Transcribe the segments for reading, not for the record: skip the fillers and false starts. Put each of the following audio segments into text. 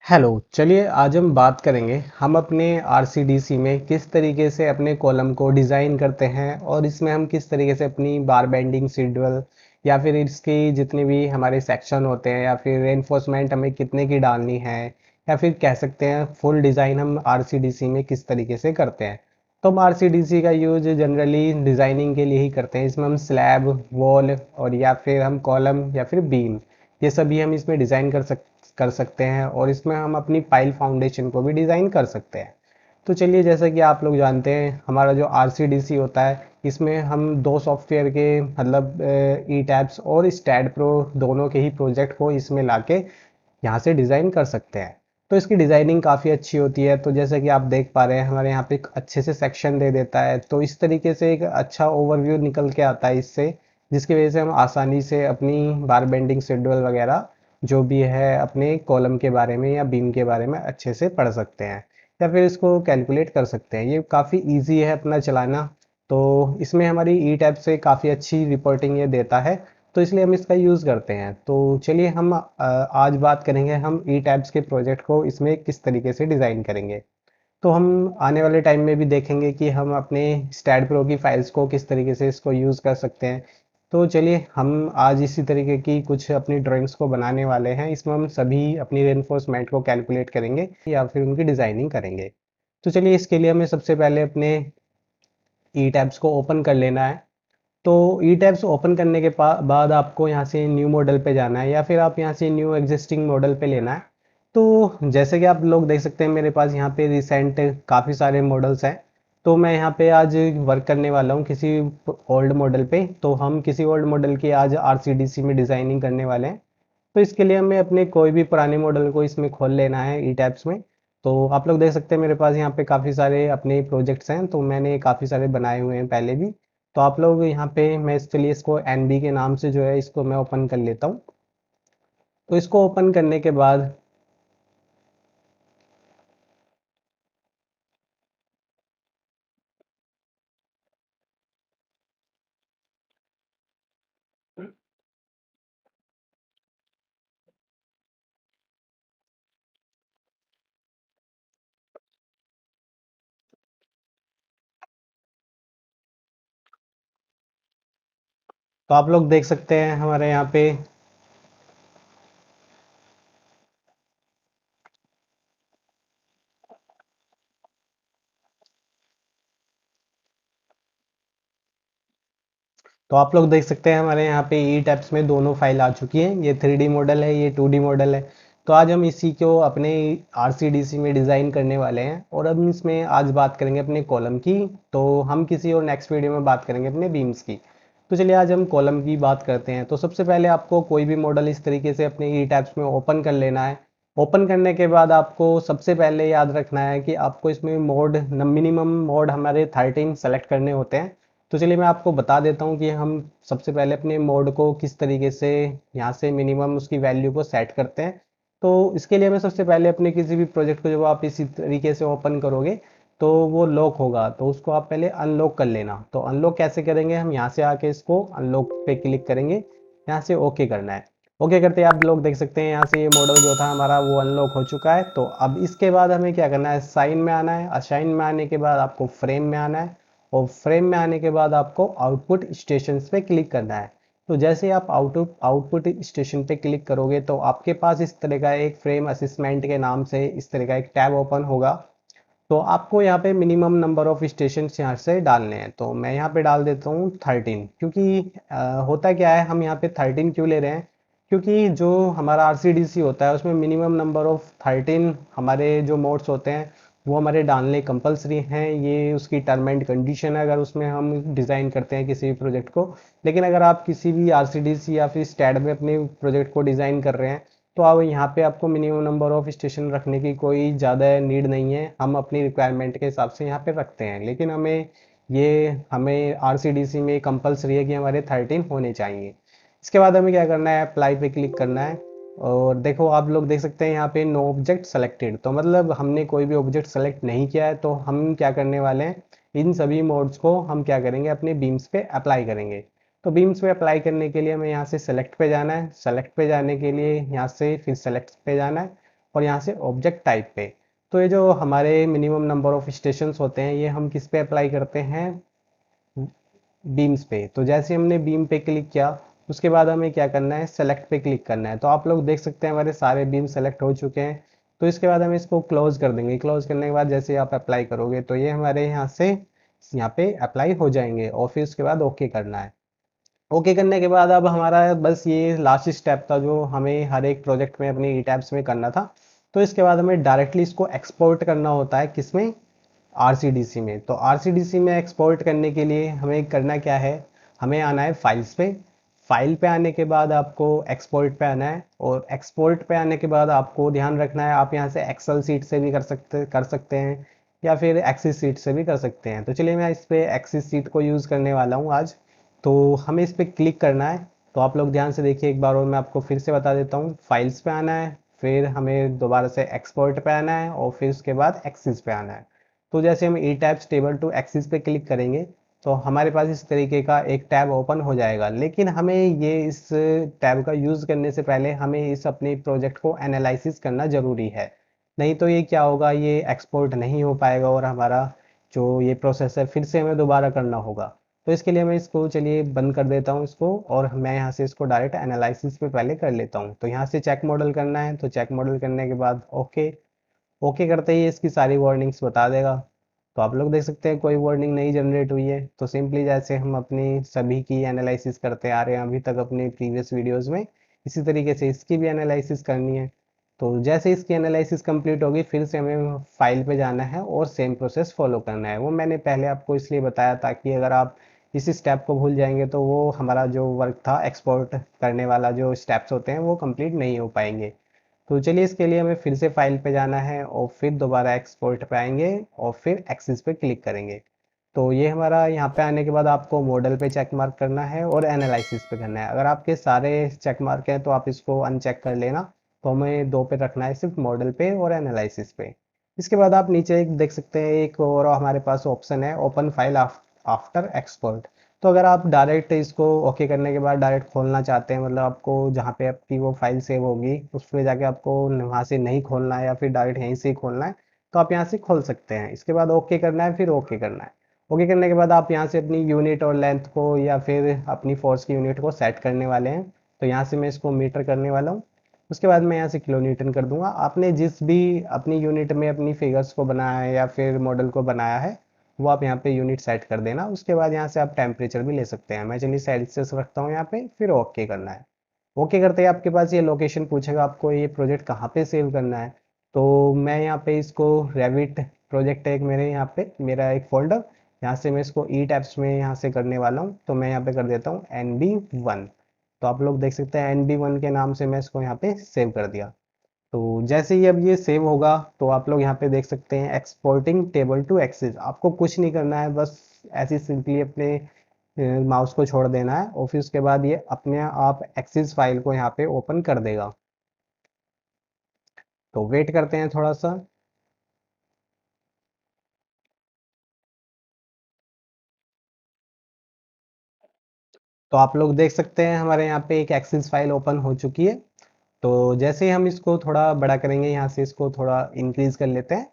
Hello, चलिए आज हम बात करेंगे हम अपने आरसीडीसी में किस तरीके से अपने कॉलम को डिज़ाइन करते हैं और इसमें हम किस तरीके से अपनी बार बेंडिंग शेड्यूल या फिर इसकी जितने भी हमारे सेक्शन होते हैं या फिर रेनफोर्समेंट हमें कितने की डालनी है या फिर कह सकते हैं फुल डिज़ाइन हम आरसीडीसी में किस तरीके से करते हैं। तो हम आरसीडीसी का यूज जनरली डिज़ाइनिंग के लिए ही करते हैं। इसमें हम स्लैब, वॉल और या फिर हम कॉलम या फिर बीम, ये सभी हम इसमें डिज़ाइन कर सकते हैं और इसमें हम अपनी पाइल फाउंडेशन को भी डिज़ाइन कर सकते हैं। तो चलिए, जैसा कि आप लोग जानते हैं, हमारा जो आरसीडीसी होता है इसमें हम दो सॉफ्टवेयर के मतलब ई टैब्स और स्टैड प्रो दोनों के ही प्रोजेक्ट को इसमें लाके यहाँ से डिज़ाइन कर सकते हैं। तो इसकी डिज़ाइनिंग काफ़ी अच्छी होती है। तो जैसे कि आप देख पा रहे हैं, हमारे यहाँ पे एक अच्छे से सेक्शन दे देता है, तो इस तरीके से एक अच्छा ओवरव्यू निकल के आता है इससे, जिसकी वजह से हम आसानी से अपनी बार बेंडिंग शेड्यूल वगैरह जो भी है अपने कॉलम के बारे में या बीम के बारे में अच्छे से पढ़ सकते हैं या फिर इसको कैलकुलेट कर सकते हैं। ये काफ़ी इजी है अपना चलाना। तो इसमें हमारी ई टैब से काफ़ी अच्छी रिपोर्टिंग ये देता है, तो इसलिए हम इसका यूज़ करते हैं। तो चलिए हम आज बात करेंगे हम ई टैब्स के प्रोजेक्ट को इसमें किस तरीके से डिज़ाइन करेंगे। तो हम आने वाले टाइम में भी देखेंगे कि हम अपने स्टैड प्रो की फाइल्स को किस तरीके से इसको यूज़ कर सकते हैं। तो चलिए हम आज इसी तरीके की कुछ अपनी ड्राइंग्स को बनाने वाले हैं। इसमें हम सभी अपनी रेनफोर्समेंट को कैलकुलेट करेंगे या फिर उनकी डिज़ाइनिंग करेंगे। तो चलिए, इसके लिए हमें सबसे पहले अपने ई टैब्स को ओपन कर लेना है। तो ई टैब्स ओपन करने के बाद आपको यहाँ से न्यू मॉडल पे जाना है या फिर आप यहाँ से न्यू एग्जिस्टिंग मॉडल पे लेना है। तो जैसे कि आप लोग देख सकते हैं, मेरे पास यहाँ पे रिसेंट काफ़ी सारे मॉडल्स हैं। तो मैं यहाँ पे आज वर्क करने वाला हूँ किसी ओल्ड मॉडल पे। तो हम किसी ओल्ड मॉडल की आज आरसीडीसी में डिज़ाइनिंग करने वाले हैं। तो इसके लिए हमें अपने कोई भी पुराने मॉडल को इसमें खोल लेना है ई टैब्स में। तो आप लोग देख सकते हैं मेरे पास यहाँ पे काफ़ी सारे अपने प्रोजेक्ट्स हैं, तो मैंने काफ़ी सारे बनाए हुए हैं पहले भी। तो आप लोग यहाँ पे मैं चलिए इसको एनबी के नाम से जो है इसको मैं ओपन कर लेता हूँ। तो इसको ओपन करने के बाद तो आप लोग देख सकते हैं हमारे यहाँ पे तो आप लोग देख सकते हैं हमारे यहाँ पे ई टैब्स में दोनों फाइल आ चुकी हैं। ये 3D मॉडल है, ये 2D मॉडल है। तो आज हम इसी को अपने आरसीडीसी में डिज़ाइन करने वाले हैं और अब इसमें आज बात करेंगे अपने कॉलम की। तो हम किसी और नेक्स्ट वीडियो में बात करेंगे अपने बीम्स की। तो चलिए आज हम कॉलम की बात करते हैं। तो सबसे पहले आपको कोई भी मॉडल इस तरीके से अपने ई टैब्स में ओपन कर लेना है। ओपन करने के बाद आपको सबसे पहले याद रखना है कि आपको इसमें मोड मिनिमम मोड हमारे 13 सेलेक्ट करने होते हैं। तो चलिए मैं आपको बता देता हूँ कि हम सबसे पहले अपने मोड को किस तरीके से यहाँ से मिनिमम उसकी वैल्यू को सेट करते हैं। तो इसके लिए हमें सबसे पहले अपने किसी भी प्रोजेक्ट को जब आप इसी तरीके से ओपन करोगे तो वो लॉक होगा, तो उसको आप पहले अनलॉक कर लेना। तो अनलॉक कैसे करेंगे, हम यहाँ से आके इसको अनलॉक पे क्लिक करेंगे, यहाँ से ओके करना है। ओके करते ही आप लोग देख सकते हैं यहाँ से ये मॉडल जो था हमारा वो अनलॉक हो चुका है। तो अब इसके बाद हमें क्या करना है, साइन में आना है। साइन में आने के बाद आपको फ्रेम में आना है और फ्रेम में आने के बाद आपको आउटपुट स्टेशन पे क्लिक करना है। तो जैसे आप आउटपुट स्टेशन पे क्लिक करोगे तो आपके पास इस तरह का एक फ्रेम असेसमेंट के नाम से इस तरह का एक टैब ओपन होगा। तो आपको यहाँ पे मिनिमम नंबर ऑफ स्टेशन यहाँ से डालने हैं। तो मैं यहाँ पे डाल देता हूँ 13, क्योंकि होता क्या है, हम यहाँ पे 13 क्यों ले रहे हैं, क्योंकि जो हमारा आरसीडीसी होता है उसमें मिनिमम नंबर ऑफ 13 हमारे जो मोड्स होते हैं वो हमारे डालने कंपलसरी हैं। ये उसकी टर्म एंड कंडीशन है अगर उसमें हम डिज़ाइन करते हैं किसी भी प्रोजेक्ट को। लेकिन अगर आप किसी भी आरसीडीसी या फिर स्टैड में अपने प्रोजेक्ट को डिज़ाइन कर रहे हैं तो अब यहाँ पे आपको मिनिमम नंबर ऑफ स्टेशन रखने की कोई ज़्यादा नीड नहीं है। हम अपनी रिक्वायरमेंट के हिसाब से यहाँ पे रखते हैं, लेकिन हमें आरसीडीसी में कंपलसरी है कि हमारे 13 होने चाहिए। इसके बाद हमें क्या करना है, अप्लाई पे क्लिक करना है। और देखो आप लोग देख सकते हैं यहाँ पे नो ऑब्जेक्ट सेलेक्टेड, तो मतलब हमने कोई भी ऑब्जेक्ट सेलेक्ट नहीं किया है। तो हम क्या करने वाले हैं, इन सभी मोड्स को हम क्या करेंगे, अपने बीम्स पे अप्लाई करेंगे। तो बीम्स पे अप्लाई करने के लिए हमें यहाँ से सेलेक्ट पे जाना है। सेलेक्ट पे जाने के लिए यहाँ से फिर सेलेक्ट पे जाना है और यहाँ से ऑब्जेक्ट टाइप पे। तो ये जो हमारे मिनिमम नंबर ऑफ स्टेशंस होते हैं ये हम किस पे अप्लाई करते हैं, बीम्स पे। तो जैसे हमने बीम पे क्लिक किया उसके बाद हमें क्या करना है, सेलेक्ट पे क्लिक करना है। तो आप लोग देख सकते हैं हमारे सारे बीम सेलेक्ट हो चुके हैं। तो इसके बाद हम इसको क्लोज कर देंगे। क्लोज करने के बाद जैसे आप अप्लाई करोगे तो ये हमारे यहाँ से यहाँ पे अप्लाई हो जाएंगे और फिर उसके बाद ओके करना है। ओके करने के बाद अब हमारा बस ये लास्ट स्टेप था जो हमें हर एक प्रोजेक्ट में अपने ई टैब्स में करना था। तो इसके बाद हमें डायरेक्टली इसको एक्सपोर्ट करना होता है, किसमें, आरसीडीसी में। तो आरसीडीसी में एक्सपोर्ट करने के लिए हमें करना क्या है, हमें आना है फाइल्स पे। फाइल पे आने के बाद आपको एक्सपोर्ट पे आना है और एक्सपोर्ट पे आने के बाद आपको ध्यान रखना है, आप यहाँ से एक्सेल सीट से भी कर सकते हैं या फिर एक्सिस सीट से भी कर सकते हैं। तो चलिए मैं इस पे एक्सिस सीट को यूज़ करने वाला हूँ आज। तो हमें इस पे क्लिक करना है। तो आप लोग ध्यान से देखिए एक बार और मैं आपको फिर से बता देता हूँ, फाइल्स पे आना है, फिर हमें दोबारा से एक्सपोर्ट पे आना है और फिर उसके बाद एक्सिस पे आना है। तो जैसे हम ई टैब्स टेबल टू एक्सिस पे क्लिक करेंगे तो हमारे पास इस तरीके का एक टैब ओपन हो जाएगा। लेकिन हमें ये इस टैब का यूज़ करने से पहले हमें इस अपने प्रोजेक्ट को एनालिसिस करना ज़रूरी है। नहीं तो ये क्या होगा, ये एक्सपोर्ट नहीं हो पाएगा और हमारा जो ये प्रोसेस है फिर से हमें दोबारा करना होगा। तो इसके लिए मैं इसको चलिए बंद कर देता हूँ इसको और मैं यहाँ से इसको डायरेक्ट एनालिसिस पे पहले कर लेता हूँ। तो यहाँ से चेक मॉडल करना है, तो चेक मॉडल करने के बाद ओके। ओके करते ही इसकी सारी वार्निंग्स बता देगा। तो आप लोग देख सकते हैं कोई वार्निंग नहीं जनरेट हुई है। तो सिंपली जैसे हम अपनी सभी की एनालिसिस करते आ रहे हैं अभी तक अपने प्रीवियस वीडियोस में, इसी तरीके से इसकी भी एनालिसिस करनी है। तो जैसे इसकी एनालिसिस कंप्लीट होगी फिर से हमें फाइल पे जाना है और सेम प्रोसेस फॉलो करना है। वो मैंने पहले आपको इसलिए बताया ताकि अगर आप इस स्टेप को भूल जाएंगे तो वो हमारा जो वर्क था एक्सपोर्ट करने वाला जो स्टेप्स होते हैं वो कंप्लीट नहीं हो पाएंगे। तो चलिए इसके लिए हमें फिर से फाइल पे जाना है और फिर दोबारा एक्सपोर्ट पे आएंगे और फिर एक्सिस पे क्लिक करेंगे। तो ये हमारा यहाँ पे आने के बाद आपको मॉडल पे चेक मार्क करना है और एनालिसिस पे करना है। अगर आपके सारे चेक मार्क हैं तो आप इसको अनचेक कर लेना। तो हमें दो पे रखना है, सिर्फ मॉडल पे और एनालिसिस पे। इसके बाद आप नीचे एक देख सकते हैं एक और हमारे पास ऑप्शन है, ओपन फाइल आफ्टर एक्सपोर्ट। तो अगर आप डायरेक्ट इसको ओके करने के बाद डायरेक्ट खोलना चाहते हैं, मतलब आपको जहाँ पे आपकी वो फाइल सेव होगी उस पर जाके आपको वहाँ से नहीं खोलना है या फिर डायरेक्ट यहीं से ही खोलना है, तो आप यहाँ से खोल सकते हैं। इसके बाद ओके करना है, फिर ओके करना है। ओके करने के बाद आप यहाँ से अपनी यूनिट और लेंथ को या फिर अपनी फोर्स की यूनिट को सेट करने वाले हैं। तो यहाँ से मैं इसको मीटर करने वाला हूँ। उसके बाद मैं यहाँ से किलो न्यूटन कर दूंगा। आपने जिस भी अपनी यूनिट में अपनी फिगर्स को बनाया है या फिर मॉडल को बनाया है वो आप यहाँ पे यूनिट सेट कर देना। उसके बाद यहाँ से आप टेम्परेचर भी ले सकते हैं। मैं चलिए सेल्सियस रखता हूँ यहाँ पे, फिर ओके करना है। ओके करते ही आपके पास ये लोकेशन पूछेगा आपको ये प्रोजेक्ट कहाँ पे सेव करना है। तो मैं यहाँ पे इसको रेविट प्रोजेक्ट है एक मेरे यहाँ पे, मेरा एक फोल्डर, यहाँ से मैं इसको ई टैब्स में यहाँ से करने वाला हूँ। तो मैं यहाँ पे कर देता हूँ NB1। तो आप लोग देख सकते हैं NB1 के नाम से मैं इसको यहाँ पे सेव कर दिया। तो जैसे ही अब ये सेव होगा तो आप लोग यहाँ पे देख सकते हैं एक्सपोर्टिंग टेबल टू एक्सिस। आपको कुछ नहीं करना है, बस ऐसे सिंपली अपने माउस को छोड़ देना है और फिर उसके बाद ये अपने आप एक्सिस फाइल को यहाँ पे ओपन कर देगा। तो वेट करते हैं थोड़ा सा। तो आप लोग देख सकते हैं हमारे यहाँ पे एक एक्सिस फाइल ओपन हो चुकी है। तो जैसे ही हम इसको थोड़ा बड़ा करेंगे, यहाँ से इसको थोड़ा इंक्रीज कर लेते हैं।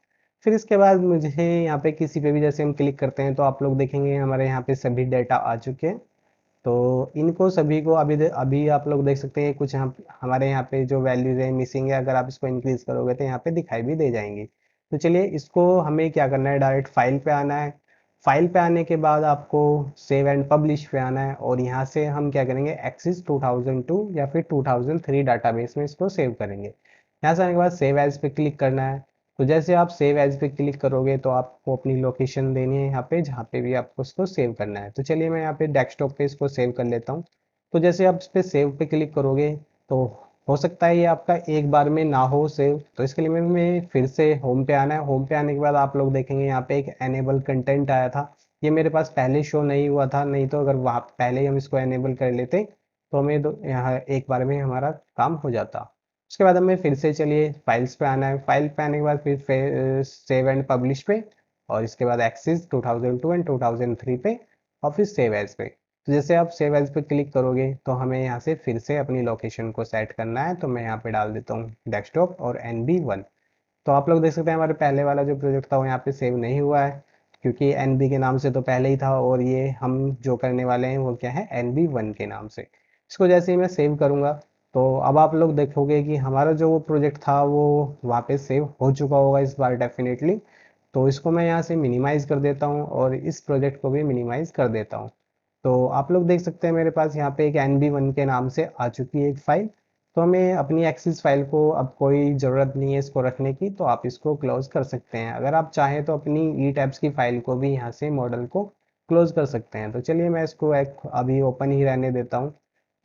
फिर इसके बाद मुझे यहाँ पे किसी पे भी जैसे हम क्लिक करते हैं तो आप लोग देखेंगे हमारे यहाँ पे सभी डेटा आ चुके हैं। तो इनको सभी को अभी अभी आप लोग देख सकते हैं कुछ यहाँ हमारे यहाँ पे जो वैल्यूज है मिसिंग है, अगर आप इसको इंक्रीज करोगे तो यहाँ पे दिखाई भी दे जाएंगी। तो चलिए इसको हमें क्या करना है, डायरेक्ट फाइल पे आना है। फाइल पे आने के बाद आपको सेव एंड पब्लिश पे आना है और यहाँ से हम क्या करेंगे, एक्सिस 2002 या फिर 2003 डाटाबेस में इसको सेव करेंगे। यहाँ से आने के बाद सेव एज पे क्लिक करना है। तो जैसे आप सेव एज पे क्लिक करोगे तो आपको अपनी लोकेशन देनी है यहाँ पे जहाँ पे भी आपको इसको सेव करना है। तो चलिए मैं यहाँ पे डेस्कटॉप पे इसको सेव कर लेता हूँ। तो जैसे आप इस पे सेव पे क्लिक करोगे तो हो सकता है ये आपका एक बार में ना हो सेव। तो इसके लिए मैं फिर से होम पे आना है। होम पे आने के बाद आप लोग देखेंगे यहाँ पे एक एनेबल कंटेंट आया था। ये मेरे पास पहले शो नहीं हुआ था, नहीं तो अगर वहाँ पहले ही हम इसको एनेबल कर लेते तो हमें यहाँ एक बार में हमारा काम हो जाता। उसके बाद हमें फिर से चलिए फाइल्स पे आना है। फाइल पे आने के बाद फिर सेव एंड पब्लिश पे और इसके बाद एक्सिस 2002 एंड 2003 पे और फिर सेव एज पे। तो जैसे आप सेव एज पे क्लिक करोगे तो हमें यहाँ से फिर से अपनी लोकेशन को सेट करना है। तो मैं यहाँ पे डाल देता हूँ डेस्कटॉप और NB1। तो आप लोग देख सकते हैं हमारे पहले वाला जो प्रोजेक्ट था वो यहाँ पे सेव नहीं हुआ है, क्योंकि NB के नाम से तो पहले ही था, और ये हम जो करने वाले हैं वो क्या है, NB1 के नाम से। इसको जैसे ही मैं सेव करूँगा तो अब आप लोग देखोगे कि हमारा जो वो प्रोजेक्ट था वो वहाँ पे सेव हो चुका होगा इस बार डेफिनेटली। तो इसको मैं यहाँ से मिनिमाइज़ कर देता हूँ और इस प्रोजेक्ट को भी मिनिमाइज़ कर देता हूँ। तो आप लोग देख सकते हैं मेरे पास यहाँ पे एक NB1 के नाम से आ चुकी है एक फ़ाइल। तो हमें अपनी एक्सेस फाइल को अब कोई ज़रूरत नहीं है इसको रखने की, तो आप इसको क्लोज कर सकते हैं। अगर आप चाहें तो अपनी ई टैब्स की फाइल को भी यहाँ से मॉडल को क्लोज कर सकते हैं। तो चलिए मैं इसको एक अभी ओपन ही रहने देता हूँ।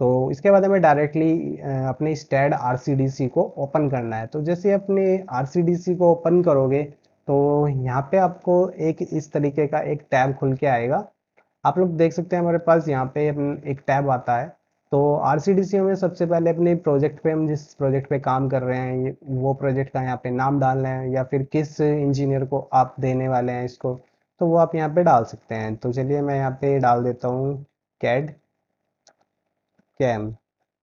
तो इसके बाद हमें डायरेक्टली अपने स्टैड RCDC को ओपन करना है। तो जैसे अपने RCDC को ओपन करोगे तो यहाँ पे आपको एक इस तरीके का एक टैब खुल के आएगा। आप लोग देख सकते हैं हमारे पास यहाँ पे एक टैब आता है। तो RCDC में सबसे पहले अपने प्रोजेक्ट पे, हम जिस प्रोजेक्ट पे काम कर रहे हैं वो प्रोजेक्ट का यहाँ पे नाम डालना है, या फिर किस इंजीनियर को आप देने वाले हैं इसको, तो वो आप यहाँ पे डाल सकते हैं। तो चलिए मैं यहाँ पे डाल देता हूँ कैड कैम,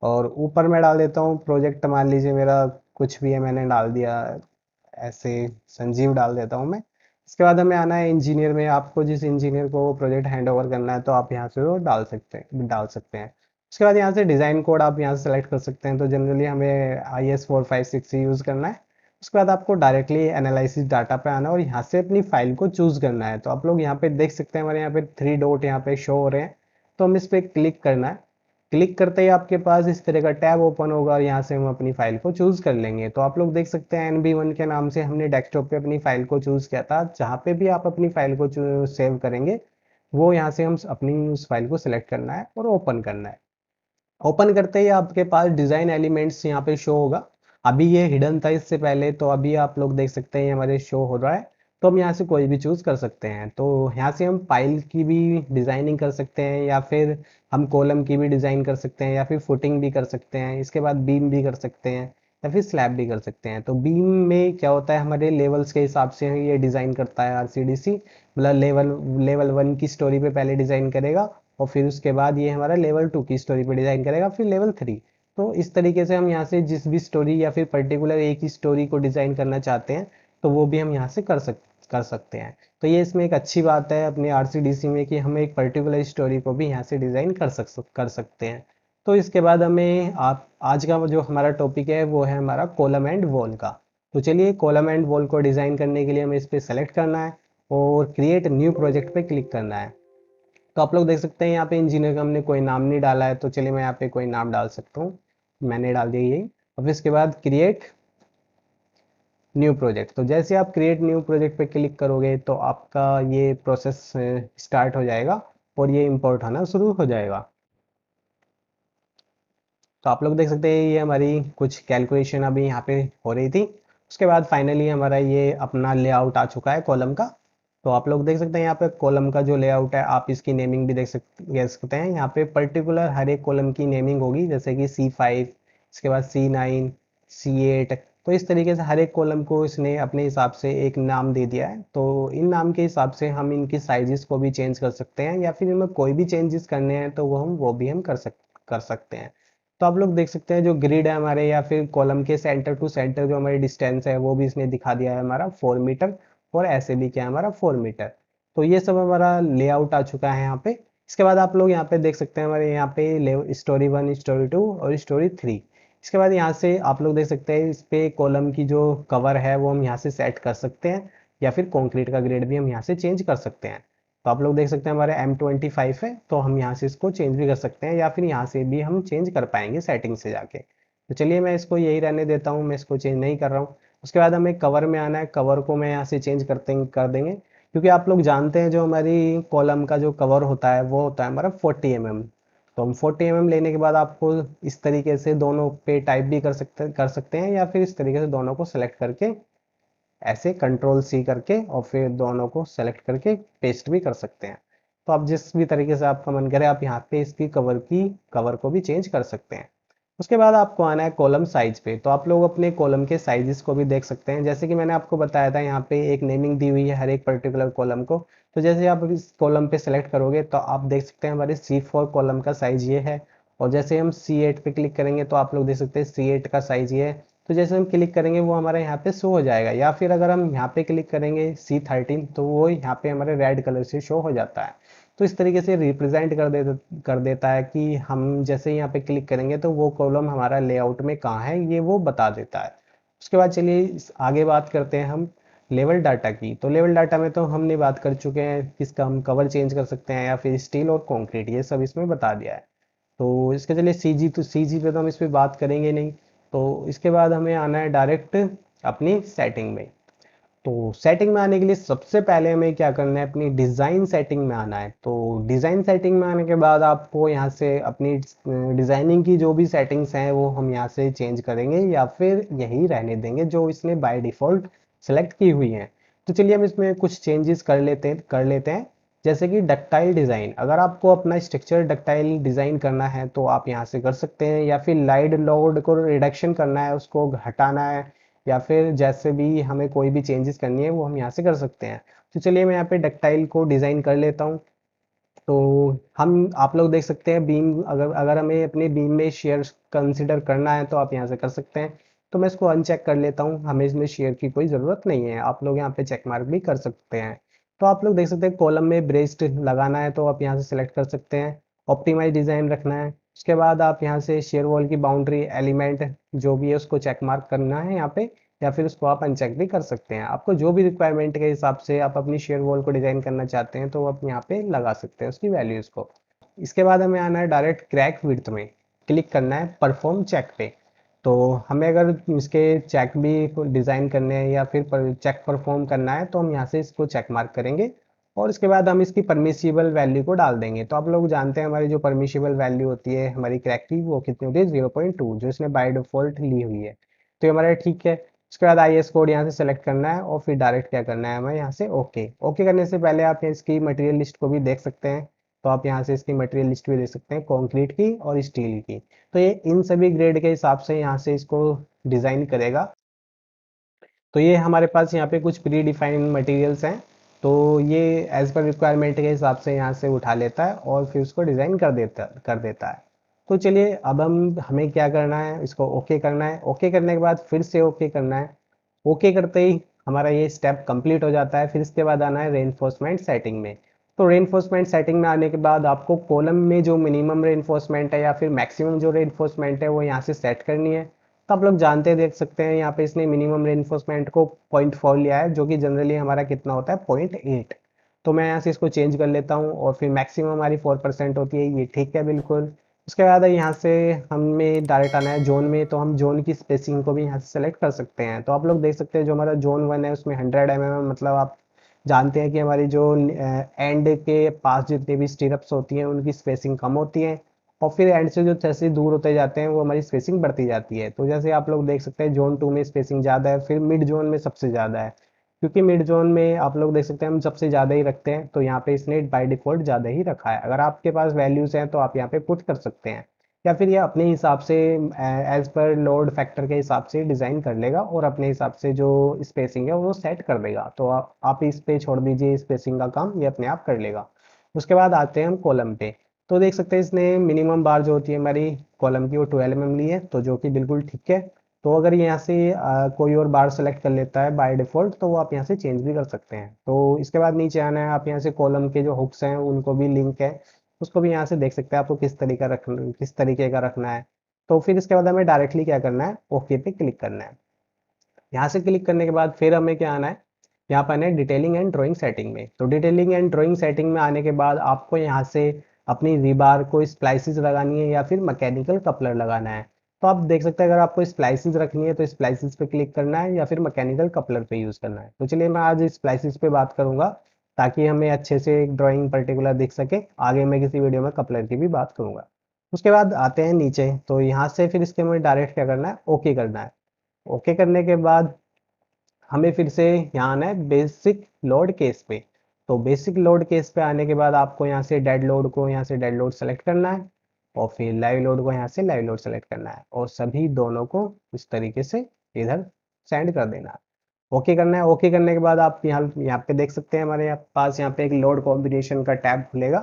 और ऊपर मैं डाल देता हूँ प्रोजेक्ट, मान लीजिए मेरा कुछ भी है मैंने डाल दिया, ऐसे संजीव डाल देता हूँ मैं। इसके बाद हमें आना है इंजीनियर में, आपको जिस इंजीनियर को प्रोजेक्ट हैंड ओवर करना है तो आप यहाँ से वो डाल सकते हैं। उसके बाद यहाँ से डिज़ाइन कोड आप यहाँ से सेलेक्ट कर सकते हैं। तो जनरली हमें IS456 यूज़ करना है। उसके बाद आपको डायरेक्टली एनालिसिस डाटा पे आना है और यहाँ से अपनी फाइल को चूज़ करना है। तो आप लोग यहाँ पे देख सकते हैं हमारे यहाँ पे 3 डॉट यहाँ पे शो हो रहे हैं। तो हम इस पर क्लिक करना है। क्लिक करते ही आपके पास इस तरह का टैब ओपन होगा और यहाँ से हम अपनी फाइल को चूज़ कर लेंगे। तो आप लोग देख सकते हैं NB1 के नाम से हमने डेस्कटॉप पे अपनी फाइल को चूज़ किया था। जहाँ पे भी आप अपनी फाइल को सेव करेंगे वो यहाँ से हम अपनी उस फाइल को सिलेक्ट करना है और ओपन करना है। ओपन करते ही आपके पास डिज़ाइन एलिमेंट्स यहाँ पे शो होगा। अभी ये हिडन था इससे पहले, तो अभी आप लोग देख सकते हैं हमारे शो हो रहा है। तो हम यहाँ से कोई भी चूज़ कर सकते हैं। तो यहाँ से हम फाइल की भी डिज़ाइनिंग कर सकते हैं, या फिर हम कॉलम की भी डिज़ाइन कर सकते हैं, या फिर फुटिंग भी कर सकते हैं। इसके बाद बीम भी कर सकते हैं, या फिर स्लैब भी कर सकते हैं। तो बीम में क्या होता है, हमारे लेवल्स के हिसाब से ये डिज़ाइन करता है RCDC। मतलब लेवल 1 की स्टोरी पे पहले डिज़ाइन करेगा, और फिर उसके बाद ये हमारा लेवल 2 की स्टोरी पे डिज़ाइन करेगा, फिर लेवल 3। तो इस तरीके से हम यहाँ से जिस भी स्टोरी या फिर पर्टिकुलर एक ही स्टोरी को डिज़ाइन करना चाहते हैं तो वो भी हम यहाँ से कर सकते हैं। तो ये इसमें एक अच्छी बात है अपने RCDC में कि हम एक पर्टिकुलर स्टोरी को भी यहाँ से डिज़ाइन कर सकते हैं। तो इसके बाद हमें आप आज का जो हमारा टॉपिक है वो है हमारा कॉलम एंड वॉल का। तो चलिए कॉलम एंड वॉल को डिज़ाइन करने के लिए हमें इस पर सेलेक्ट करना है और क्रिएट न्यू प्रोजेक्ट पे क्लिक करना है। तो आप लोग देख सकते हैं यहाँ पे इंजीनियर का हमने कोई नाम नहीं डाला है। तो चलिए मैं यहाँ पे कोई नाम डाल सकता हूँ, मैंने डाल दिया यही। और फिर इसके बाद क्रिएट न्यू प्रोजेक्ट। तो जैसे आप क्रिएट न्यू प्रोजेक्ट पे क्लिक करोगे तो आपका ये प्रोसेस स्टार्ट हो जाएगा और ये इंपोर्ट होना शुरू हो जाएगा। तो आप लोग देख सकते हैं ये हमारी कुछ कैलकुलेशन अभी यहाँ पे हो रही थी। उसके बाद फाइनली हमारा ये अपना लेआउट आ चुका है कॉलम का। तो आप लोग देख सकते हैं यहाँ पे कॉलम का जो लेआउट है, आप इसकी नेमिंग भी देख सकते हैं। यहाँ पे पर्टिकुलर हर एक कॉलम की नेमिंग होगी, जैसे कि C5, इसके बाद C9, C8। तो इस तरीके से हर एक कॉलम को इसने अपने हिसाब से एक नाम दे दिया है। तो इन नाम के हिसाब से हम इनकी साइजेस को भी चेंज कर सकते हैं, या फिर इनमें कोई भी चेंजेस करने हैं तो वो भी हम कर सकते हैं। तो आप लोग देख सकते हैं जो ग्रिड है हमारे, या फिर कॉलम के सेंटर टू सेंटर जो हमारी डिस्टेंस है वो भी इसने दिखा दिया है हमारा 4 मीटर, और ऐसे भी क्या है हमारा 4 मीटर। तो ये सब हमारा लेआउट आ चुका है यहाँ पे। इसके बाद आप लोग यहाँ पे देख सकते हैं हमारे यहाँ पे स्टोरी 1, स्टोरी 2 और स्टोरी 3। इसके बाद यहाँ से आप लोग देख सकते हैं इस पे कॉलम की जो कवर है वो हम यहाँ से सेट कर सकते हैं, या फिर कंक्रीट का ग्रेड भी हम यहाँ से चेंज कर सकते हैं। तो आप लोग देख सकते हैं हमारे M25 है, तो हम यहाँ से इसको चेंज भी कर सकते हैं, या फिर यहाँ से भी हम चेंज कर पाएंगे सेटिंग से जाके। तो चलिए मैं इसको यही रहने देता हूँ, मैं इसको चेंज नहीं कर रहा हूँ। उसके बाद हमें कवर में आना है, कवर को मैं यहाँ से चेंज कर देंगे, क्योंकि आप लोग जानते हैं जो हमारी कॉलम का जो कवर होता है वो होता है हमारा 40 mm। तो हम 40 mm लेने के बाद आपको इस तरीके से दोनों पे टाइप भी कर सकते हैं, या फिर इस तरीके से दोनों को सेलेक्ट करके ऐसे Ctrl+C करके और फिर दोनों को सेलेक्ट करके पेस्ट भी कर सकते हैं। तो आप जिस भी तरीके से आपका मन करे आप यहाँ पे इसकी कवर को भी चेंज कर सकते हैं। उसके बाद आपको आना है कॉलम साइज पे। तो आप लोग अपने कॉलम के साइजेस को भी देख सकते हैं, जैसे कि मैंने आपको बताया था यहाँ पे एक नेमिंग दी हुई है हर एक पर्टिकुलर कॉलम को। तो जैसे आप इस कॉलम पे सेलेक्ट करोगे तो आप देख सकते हैं हमारे C4 कॉलम का साइज ये है, और जैसे हम C8 पे क्लिक करेंगे तो आप लोग देख सकते हैं C8 का साइज ये है। तो जैसे हम क्लिक करेंगे वो हमारे यहाँ पे शो हो जाएगा, या फिर अगर हम यहाँ पे क्लिक करेंगे C13 तो वो यहाँ पे हमारे रेड कलर से शो हो जाता है। तो इस तरीके से रिप्रेजेंट कर देता है कि हम जैसे यहाँ पे क्लिक करेंगे तो वो कॉलम हमारा लेआउट में कहाँ है ये वो बता देता है। उसके बाद चलिए आगे बात करते हैं हम लेवल डाटा की। तो लेवल डाटा में तो हमने बात कर चुके हैं किसका, हम कवर चेंज कर सकते हैं या फिर स्टील और कंक्रीट, ये सब इसमें बता दिया है। तो इसके चलिए सीजी, तो सीजी पे तो हम इस पर बात करेंगे नहीं। तो इसके बाद हमें आना है डायरेक्ट अपनी सेटिंग में। तो सेटिंग में आने के लिए सबसे पहले हमें क्या करना है, अपनी डिज़ाइन सेटिंग में आना है। तो डिज़ाइन सेटिंग में आने के बाद आपको यहाँ से अपनी डिज़ाइनिंग की जो भी सेटिंग्स हैं वो हम यहाँ से चेंज करेंगे या फिर यही रहने देंगे जो इसने बाय डिफ़ॉल्ट सेलेक्ट की हुई हैं। तो चलिए हम इसमें कुछ चेंजेस कर लेते हैं। जैसे कि डक्टाइल डिज़ाइन, अगर आपको अपना स्ट्रक्चर डक्टाइल डिज़ाइन करना है तो आप यहाँ से कर सकते हैं, या फिर लाइट लोड को रिडक्शन करना है, उसको हटाना है, या फिर जैसे भी हमें कोई भी चेंजेस करनी है वो हम यहाँ से कर सकते हैं। तो चलिए मैं यहाँ पे डक्टाइल को डिज़ाइन कर लेता हूँ। तो हम आप लोग देख सकते हैं बीम, अगर अगर हमें अपने बीम में शेयर कंसिडर करना है तो आप यहाँ से कर सकते हैं। तो मैं इसको अनचेक कर लेता हूँ, हमें इसमें शेयर की कोई ज़रूरत नहीं है। आप लोग यहाँ पे चेक मार्क भी कर सकते हैं। तो आप लोग देख सकते हैं कॉलम में ब्रेस्ट लगाना है तो आप यहाँ से सिलेक्ट कर सकते हैं। ऑप्टिमाइज डिज़ाइन रखना है, उसके बाद आप यहाँ से शेयर वॉल की बाउंड्री एलिमेंट जो भी है उसको चेक मार्क करना है यहाँ पे, या फिर उसको आप अनचेक भी कर सकते हैं। आपको जो भी रिक्वायरमेंट के हिसाब से आप अपनी शेयर वॉल को डिज़ाइन करना चाहते हैं तो आप यहाँ पे लगा सकते हैं उसकी वैल्यूज़ को। इसके बाद हमें आना है डायरेक्ट क्रैक विड्थ में, क्लिक करना है परफॉर्म चेक पे। तो हमें अगर इसके चेक भी डिज़ाइन करने हैं या फिर चेक परफॉर्म करना है तो हम यहाँ से इसको चेक मार्क करेंगे, और इसके बाद हम इसकी परमिसिबल वैल्यू को डाल देंगे। तो आप लोग जानते हैं हमारी जो परमिसिबल वैल्यू होती है हमारी क्रैक की वो कितनी होती है, 0.2, जो इसने बाय डिफॉल्ट ली हुई है। तो ये हमारा ठीक है। उसके बाद आई एस कोड यहाँ से सेलेक्ट करना है और फिर डायरेक्ट क्या करना है हमें यहाँ से ओके। ओके करने से पहले आप इसकी मटेरियल लिस्ट को भी देख सकते हैं। तो आप यहाँ से इसकी मटेरियल लिस्ट भी देख सकते हैं, कंक्रीट की और स्टील की। तो ये इन सभी ग्रेड के हिसाब से यहाँ से इसको डिज़ाइन करेगा। तो ये हमारे पास यहाँ पे कुछ प्री डिफाइंड मटेरियल्स हैं, तो ये एज पर रिक्वायरमेंट के हिसाब से यहाँ से उठा लेता है और फिर उसको डिज़ाइन कर देता है। तो चलिए अब हमें क्या करना है, इसको ओके करना है। ओके करने के बाद फिर से ओके करना है। ओके करते ही हमारा ये स्टेप कंप्लीट हो जाता है। फिर इसके बाद आना है रेनफोर्समेंट सेटिंग में। तो रेनफोर्समेंट सेटिंग में आने के बाद आपको कॉलम में जो मिनिमम रेनफोर्समेंट है या फिर मैक्सिमम जो रेनफोर्समेंट है वो यहाँ से सेट करनी है। तो आप लोग जानते देख सकते हैं यहाँ पे इसने मिनिमम रेनफोर्समेंट को 0.4 लिया है, जो कि जनरली हमारा कितना होता है 0.8। तो मैं यहाँ से इसको चेंज कर लेता हूँ, और फिर मैक्सिमम हमारी 4% होती है, ये ठीक है बिल्कुल। उसके बाद यहाँ से हमें डायरेक्ट आना है जोन में। तो हम जोन की स्पेसिंग को भी यहाँ से सेलेक्ट कर सकते हैं। तो आप लोग देख सकते हैं जो हमारा जोन 1 है उसमें 100 mm है, मतलब आप जानते हैं कि हमारी जो एंड के पास जितनी भी स्टीरअप्स होती हैं उनकी स्पेसिंग कम होती है, और फिर एंड से जो जैसे दूर होते जाते हैं वो हमारी स्पेसिंग बढ़ती जाती है। तो जैसे आप लोग देख सकते हैं जोन 2 में स्पेसिंग ज़्यादा है, फिर मिड जोन में सबसे ज़्यादा है, क्योंकि मिड जोन में आप लोग देख सकते हैं हम सबसे ज़्यादा ही रखते हैं, तो यहाँ पे इसने बाय डिफ़ॉल्ट ज़्यादा ही रखा है। अगर आपके पास वैल्यूज़ हैं तो आप यहाँ पे पुट कर सकते हैं, या फिर ये अपने हिसाब से एज पर लोड फैक्टर के हिसाब से डिज़ाइन कर लेगा और अपने हिसाब से जो स्पेसिंग है वो सेट कर देगा। तो आप इस पे छोड़ दीजिए, स्पेसिंग का काम ये अपने आप कर लेगा। उसके बाद आते हैं हम कॉलम पे। तो देख सकते हैं इसने मिनिमम बार जो होती है हमारी कॉलम की वो 12 mm ली है, तो जो कि बिल्कुल ठीक है। तो अगर यहाँ से कोई और बार सेलेक्ट कर लेता है बाय डिफ़ॉल्ट तो वो आप यहाँ से चेंज भी कर सकते हैं। तो इसके बाद नीचे आना है, आप यहाँ से कॉलम के जो हुक्स हैं उनको भी लिंक है उसको भी यहाँ से देख सकते हैं आपको किस तरीके का रखना है। तो फिर इसके बाद हमें डायरेक्टली क्या करना है, ओके पे क्लिक करना है। यहाँ से क्लिक करने के बाद फिर हमें क्या आना है, यहाँ पर आना है डिटेलिंग एंड ड्राइंग सेटिंग में। तो डिटेलिंग एंड ड्राइंग सेटिंग में आने के बाद आपको यहाँ से अपनी रीबार को स्प्लाइसेस लगानी है या फिर मैकेनिकल कपलर लगाना है। तो आप देख सकते हैं अगर आपको स्प्लाइसेस रखनी है तो स्प्लाइसेस पे क्लिक करना है, या फिर मैकेनिकल कपलर पे यूज़ करना है। तो चलिए मैं आज स्प्लाइसेस पे बात करूंगा ताकि हमें अच्छे से ड्राइंग पर्टिकुलर दिख सके। आगे मैं किसी वीडियो में कपलर की भी बात करूंगा। उसके बाद आते हैं नीचे, तो यहाँ से फिर इसके में डायरेक्ट क्या करना है, ओके करना है। ओके करने के बाद हमें फिर से यहाँ आना है बेसिक लोड केस पे। तो बेसिक लोड केस पे आने के बाद आपको यहाँ से डेड लोड को यहाँ से डेड लोड सेलेक्ट करना है। और फिर लाइव लोड को यहाँ से लाइव लोड सेलेक्ट करना है और सभी दोनों को इस तरीके से इधर सेंड कर देना है। ओके करना है। ओके करने के बाद आप यहाँ पे देख सकते हैं हमारे पास यहाँ पे एक लोड कॉम्बिनेशन का टैब खुलेगा।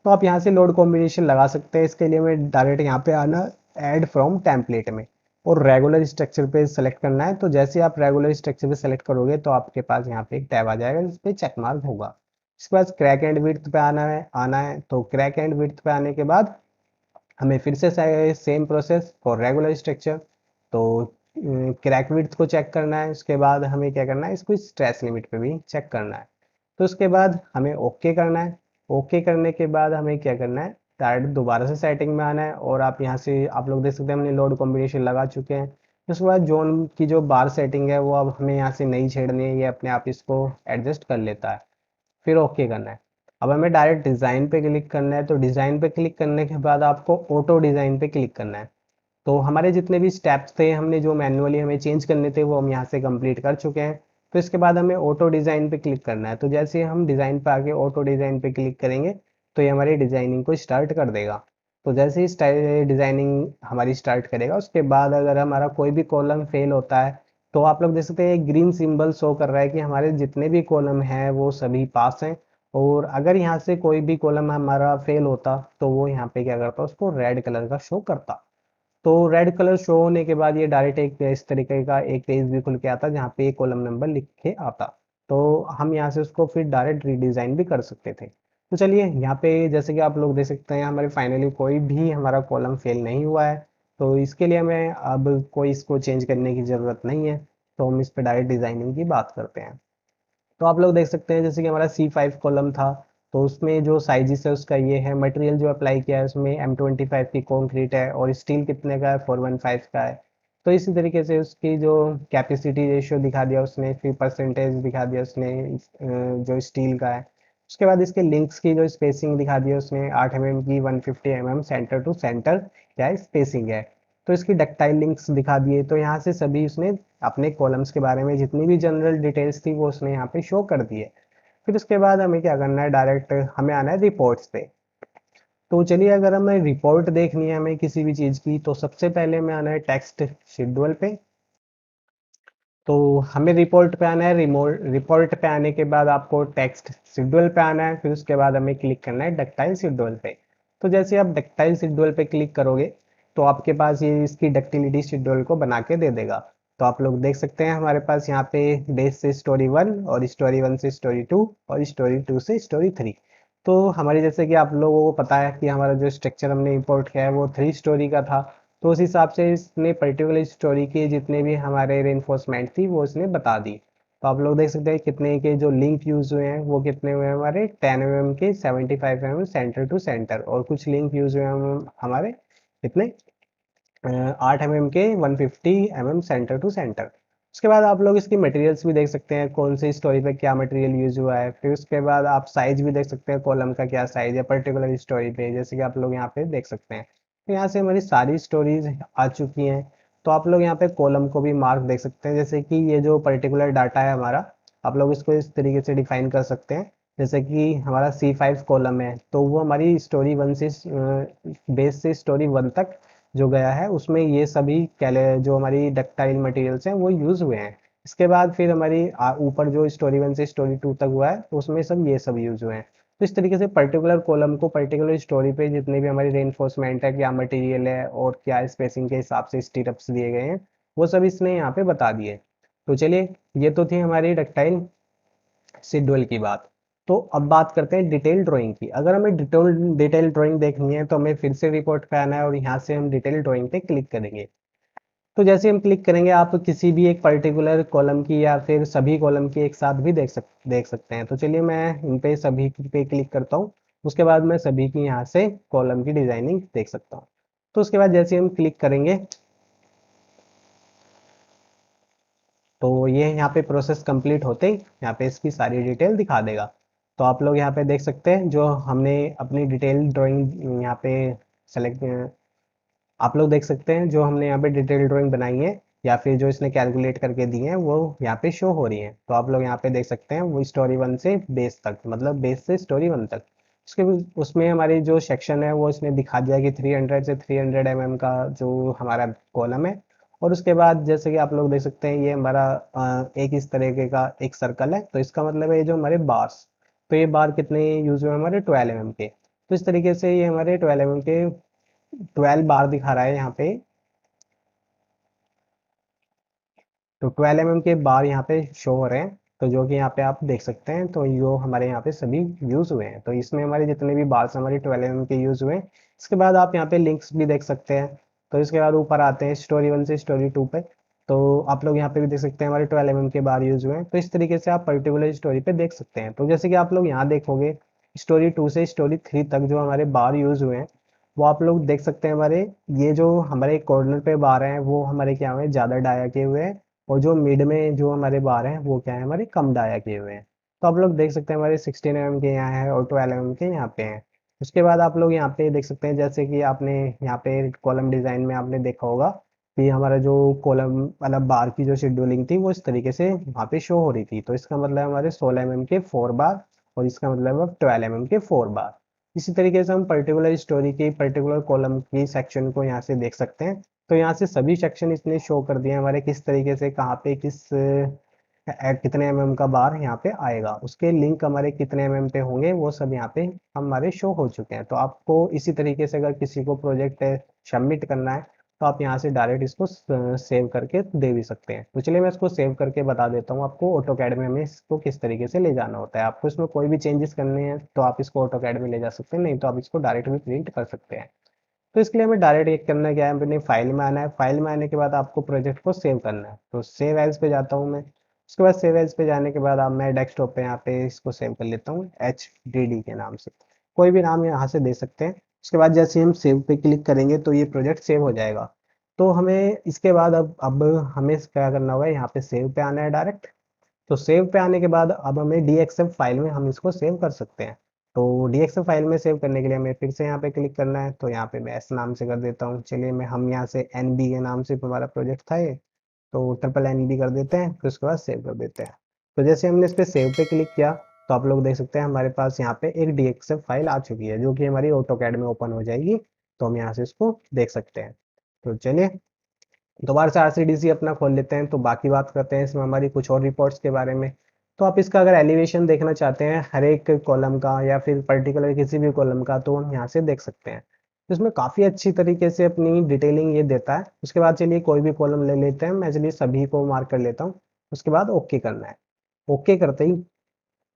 तो आप यहाँ से लोड कॉम्बिनेशन लगा सकते हैं। इसके लिए हमें डायरेक्ट यहाँ पे आना ऐड फ्रॉम टेम्पलेट में और रेगुलर स्ट्रक्चर पे सेलेक्ट करना है। तो जैसे आप रेगुलर स्ट्रक्चर पे सेलेक्ट करोगे तो आपके पास यहाँ पे एक टैब आ जाएगा जिस पे चेक मार्क होगा। इसके बाद क्रैक एंड विड्थ पे आना है। तो क्रैक एंड विड्थ पे आने के बाद हमें फिर से same process for regular structure. तो क्रैक विड्थ को चेक करना है। उसके बाद हमें क्या करना है, इसको स्ट्रेस लिमिट पे भी चेक करना है। तो उसके बाद हमें ओके करना है। ओके करने के बाद हमें क्या करना है, डायरेक्ट दोबारा से सेटिंग में आना है और आप यहाँ से आप लोग देख सकते हैं हमने लोड कॉम्बिनेशन लगा चुके हैं। उसके बाद जोन की जो बार सेटिंग है वो अब हमें यहाँ से नहीं छेड़नी है, ये अपने आप इसको एडजस्ट कर लेता है। फिर ओके करना है। अब हमें डायरेक्ट डिज़ाइन पे क्लिक करना है। तो डिज़ाइन पे क्लिक करने के बाद आपको ऑटो डिज़ाइन पे क्लिक करना है। तो हमारे जितने भी स्टेप्स थे, हमने जो मैनुअली हमें चेंज करने थे वो हम यहाँ से कंप्लीट कर चुके हैं। तो इसके बाद हमें ऑटो डिज़ाइन पे क्लिक करना है। तो जैसे हम डिज़ाइन पे आके ऑटो डिज़ाइन पे क्लिक करेंगे तो ये हमारी डिज़ाइनिंग को स्टार्ट कर देगा। तो जैसे ही डिज़ाइनिंग हमारी स्टार्ट करेगा उसके बाद अगर हमारा कोई भी कॉलम फेल होता है तो आप लोग देख सकते हैं एक ग्रीन सिंबल शो कर रहा है कि हमारे जितने भी कॉलम हैं वो सभी पास हैं। और अगर यहाँ से कोई भी कॉलम हमारा फेल होता तो वो यहाँ पे क्या करता, उसको रेड कलर का शो करता। तो रेड कलर शो होने के बाद ये डायरेक्ट एक इस तरीके का एक पेज भी खुल के आता जहाँ पे कॉलम नंबर लिख के आता। तो हम यहाँ से उसको फिर डायरेक्ट रीडिज़ाइन भी कर सकते थे। तो चलिए यहाँ पे जैसे कि आप लोग देख सकते हैं हमारे फाइनली कोई भी हमारा कॉलम फेल नहीं हुआ है। तो इसके लिए हमें अब कोई इसको चेंज करने की ज़रूरत नहीं है। तो हम इस पर डायरेक्ट डिज़ाइनिंग की बात करते हैं। तो आप लोग देख सकते हैं जैसे कि हमारा C5 कॉलम था तो उसमें जो साइजिस है उसका ये है। मटेरियल जो अप्लाई किया है उसमें M25 की कंक्रीट है और स्टील कितने का है, 415 का है। तो इसी तरीके से उसकी जो कैपेसिटी रेशियो दिखा दिया उसने, फिर परसेंटेज दिखा दिया उसने जो स्टील का है। उसके बाद इसके लिंक्स की जो स्पेसिंग दिखा दी है उसने 8 mm की, 150 mm सेंटर टू सेंटर क्या स्पेसिंग है। तो इसकी डक्टाइल लिंक्स दिखा दिए। तो यहाँ से सभी उसने अपने कॉलम्स के बारे में जितनी भी जनरल डिटेल्स थी वो उसने यहाँ पे शो कर दी है। फिर उसके बाद हमें क्या करना है, डायरेक्ट हमें आना है रिपोर्ट्स पे। तो चलिए अगर हमें रिपोर्ट देखनी है हमें किसी भी चीज़ की तो सबसे पहले हमें आना है टेक्स्ट शेड्यूल पे। तो हमें रिपोर्ट पे आना है। रिपोर्ट पे आने के बाद आपको टेक्स्ट शेड्यूल पे आना है। फिर उसके बाद हमें क्लिक करना है डक्टाइल शेड्यूल पे। तो जैसे आप डक्टाइल शेड्यूल पे क्लिक करोगे तो आपके पास ये इसकी डक्टिलिटी शेड्यूल को बना के दे देगा। तो आप लोग देख सकते हैं हमारे पास यहाँ पे बेस से स्टोरी 1 और स्टोरी 1 से स्टोरी 2 और स्टोरी 2 से स्टोरी 3। तो हमारी जैसे कि आप लोगों को पता है कि हमारा जो स्ट्रक्चर हमने इंपोर्ट किया है वो 3 स्टोरी का था। तो उस हिसाब से इसने पर्टिकुलर स्टोरी के जितने भी हमारे रेनफोर्समेंट थी वो इसने बता दी। तो आप लोग देख सकते हैं कितने के जो लिंक यूज हुए हैं वो कितने हुए हैं हमारे 10 mm के, 75 mm सेंटर टू सेंटर, और कुछ लिंक यूज हुए हैं हमारे कितने 8 mm के, 150 mm सेंटर टू सेंटर। उसके बाद आप लोग इसकी मटेरियल्स भी देख सकते हैं कौन सी स्टोरी पे क्या मटेरियल यूज हुआ है। फिर उसके बाद आप साइज भी देख सकते हैं कॉलम का क्या साइज है पर्टिकुलर स्टोरी पे, जैसे कि आप लोग यहाँ पे देख सकते हैं। तो यहाँ से हमारी सारी स्टोरीज आ चुकी हैं। तो आप लोग यहाँ पे कॉलम को भी मार्क देख सकते हैं, जैसे कि ये जो पर्टिकुलर डाटा है हमारा, आप लोग इसको इस तरीके से डिफाइन कर सकते हैं। जैसे कि हमारा C5 कॉलम है तो वो हमारी स्टोरी 1 से बेस से स्टोरी 1 तक जो गया है उसमें ये सभी कैले जो हमारी डक्टाइल मटेरियल्स हैं वो यूज़ हुए हैं। इसके बाद फिर हमारी ऊपर जो स्टोरी 1 से स्टोरी 2 तक हुआ है तो उसमें सब ये सब यूज़ हुए हैं। तो इस तरीके से पर्टिकुलर कॉलम को पर्टिकुलर स्टोरी पे जितने भी हमारी रेनफोर्समेंट है, क्या मटेरियल है और क्या स्पेसिंग के हिसाब से स्टीरअप्स दिए गए हैं, वो सब इसने यहाँ पे बता दिए। तो चलिए ये तो थी हमारी डक्टाइल शेड्यूल की बात। तो अब बात करते हैं डिटेल ड्राइंग की। अगर हमें डिटेल ड्राइंग देखनी है तो हमें फिर से रिपोर्ट पे आना है और यहाँ से हम डिटेल ड्राइंग पे क्लिक करेंगे। तो जैसे हम क्लिक करेंगे आप किसी भी एक पर्टिकुलर कॉलम की या फिर सभी कॉलम की एक साथ भी देख सकते हैं। तो चलिए मैं इन पे सभी पे क्लिक करता हूँ। उसके बाद मैं सभी की यहाँ से कॉलम की डिजाइनिंग देख सकता हूँ। तो उसके बाद जैसे हम क्लिक करेंगे तो ये यहाँ पे प्रोसेस कंप्लीट होते ही यहाँ पे इसकी सारी डिटेल दिखा देगा। तो आप लोग यहाँ पे देख सकते हैं जो हमने अपनी डिटेल ड्राइंग यहाँ पे सेलेक्ट, आप लोग देख सकते हैं जो हमने यहाँ पे डिटेल ड्राइंग बनाई है या फिर जो इसने कैलकुलेट करके दी है वो यहाँ पे शो हो रही है। तो आप लोग यहाँ पे देख सकते हैं वो स्टोरी 1 से बेस तक, मतलब बेस से स्टोरी 1 तक। उसके उसमें हमारी जो सेक्शन है वो इसने दिखा दिया कि 300 से 300 का जो हमारा कॉलम है। और उसके बाद जैसे कि आप लोग देख सकते हैं ये हमारा एक इस तरीके का एक सर्कल है, तो इसका मतलब है ये जो हमारे बार्स, तो ये बार कितने यूज हुए हमारे 12 के। तो इस तरीके से ये हमारे 12 के 12 बार दिखा रहा है यहाँ पे। तो 12 के बार यहाँ पे शो हो रहे हैं, तो जो कि यहाँ पे आप देख सकते हैं, तो यो हमारे यहाँ पे सभी यूज हुए हैं। तो इसमें हमारे जितने भी बार्स हमारे 12 के यूज हुए हैं। इसके बाद आप यहाँ पे लिंक्स भी देख सकते हैं। तो इसके बाद ऊपर आते हैं स्टोरी 1 से स्टोरी 2 पे। तो आप लोग यहाँ पे भी देख सकते हैं हमारे 12 के बार यूज हुए हैं। तो इस तरीके से आप पर्टिकुलर स्टोरी पे देख सकते हैं। तो जैसे कि आप लोग यहाँ देखोगे स्टोरी 2 से स्टोरी 3 तक जो हमारे बार यूज हुए हैं, वो आप लोग देख सकते हैं। हमारे ये जो हमारे कॉर्नर पे बार हैं वो हमारे क्या हुए, ज़्यादा डाया किए हुए हैं। और जो मिड में जो हमारे बार हैं वो क्या है, हमारे कम डाया किए हुए हैं। तो आप लोग देख सकते हैं हमारे 16 के यहाँ है और 12 के यहाँ पे हैं। उसके बाद आप लोग यहाँ पे देख सकते हैं, जैसे कि आपने यहाँ पे कॉलम डिज़ाइन में आपने देखा होगा कि हमारा जो कॉलम मतलब बार की जो शेड्यूलिंग थी वो इस तरीके से वहाँ पे शो हो रही थी। तो इसका मतलब हमारे 16 के 4 बार और इसका मतलब अब 12 के 4 बार। इसी तरीके से हम पर्टिकुलर स्टोरी की पर्टिकुलर कॉलम की सेक्शन को यहाँ से देख सकते हैं। तो यहाँ से सभी सेक्शन इसने शो कर दिए हमारे किस तरीके से कहाँ पे किस कितने का बार यहाँ पे आएगा, उसके लिंक हमारे कितने पे होंगे वो सब यहाँ पे हमारे शो हो चुके हैं। तो आपको इसी तरीके से अगर किसी को प्रोजेक्ट सबमिट करना है तो आप यहाँ से डायरेक्ट इसको सेव करके दे भी सकते हैं। तो चलिए मैं इसको सेव करके बता देता हूँ आपको ऑटोकैड में हमें इसको किस तरीके से ले जाना होता है। आपको इसमें कोई भी चेंजेस करने हैं तो आप इसको ऑटोकैड में ले जा सकते हैं, नहीं तो आप इसको डायरेक्ट भी प्रिंट कर सकते हैं। तो इसके लिए हमें डायरेक्ट एक करना क्या है, अपनी फाइल में आना है। फाइल में आने के बाद आपको प्रोजेक्ट को सेव करना है। तो सेव एज पे जाता हूँ मैं। उसके बाद सेव एज पे जाने के बाद अब मैं डेस्कटॉप पे यहाँ पे इसको सेव कर लेता हूँ HDD के नाम से। कोई भी नाम यहाँ से दे सकते हैं। उसके बाद जैसे हम सेव पे क्लिक करेंगे तो ये प्रोजेक्ट सेव हो जाएगा। तो हमें इसके बाद अब हमें क्या करना होगा, यहाँ पे सेव पे आना है डायरेक्ट। तो सेव पे आने के बाद अब हमें DXF फाइल में हम इसको सेव कर सकते हैं। तो DXF फाइल में सेव करने के लिए हमें फिर से यहाँ पे क्लिक करना है। तो यहाँ पे मैं S नाम से कर देता हूँ। चलिए मैं हम यहाँ से NB के नाम से हमारा प्रोजेक्ट था ये, तो ट्रिपल NB कर देते हैं, फिर उसके बाद सेव कर देते हैं। तो जैसे हमने इस पे सेव पे क्लिक किया तो आप लोग देख सकते हैं हमारे पास यहाँ पे एक DXF फाइल आ चुकी है जो कि हमारी ऑटोकैड में ओपन हो जाएगी। तो हम यहाँ से इसको देख सकते हैं। तो चलिए दोबारा से RCDC अपना खोल लेते हैं। तो बाकी बात करते हैं इसमें हमारी कुछ और रिपोर्ट्स के बारे में। तो आप इसका अगर एलिवेशन देखना चाहते हैं हर एक कॉलम का या फिर पर्टिकुलर किसी भी कॉलम का, तो हम यहाँ से देख सकते हैं। तो इसमें काफ़ी अच्छी तरीके से अपनी डिटेलिंग ये देता है। उसके बाद चलिए कोई भी कॉलम ले लेते हैं, मैं चलिए सभी को मार्क कर लेता हूँ। उसके बाद ओके करना है। ओके करते ही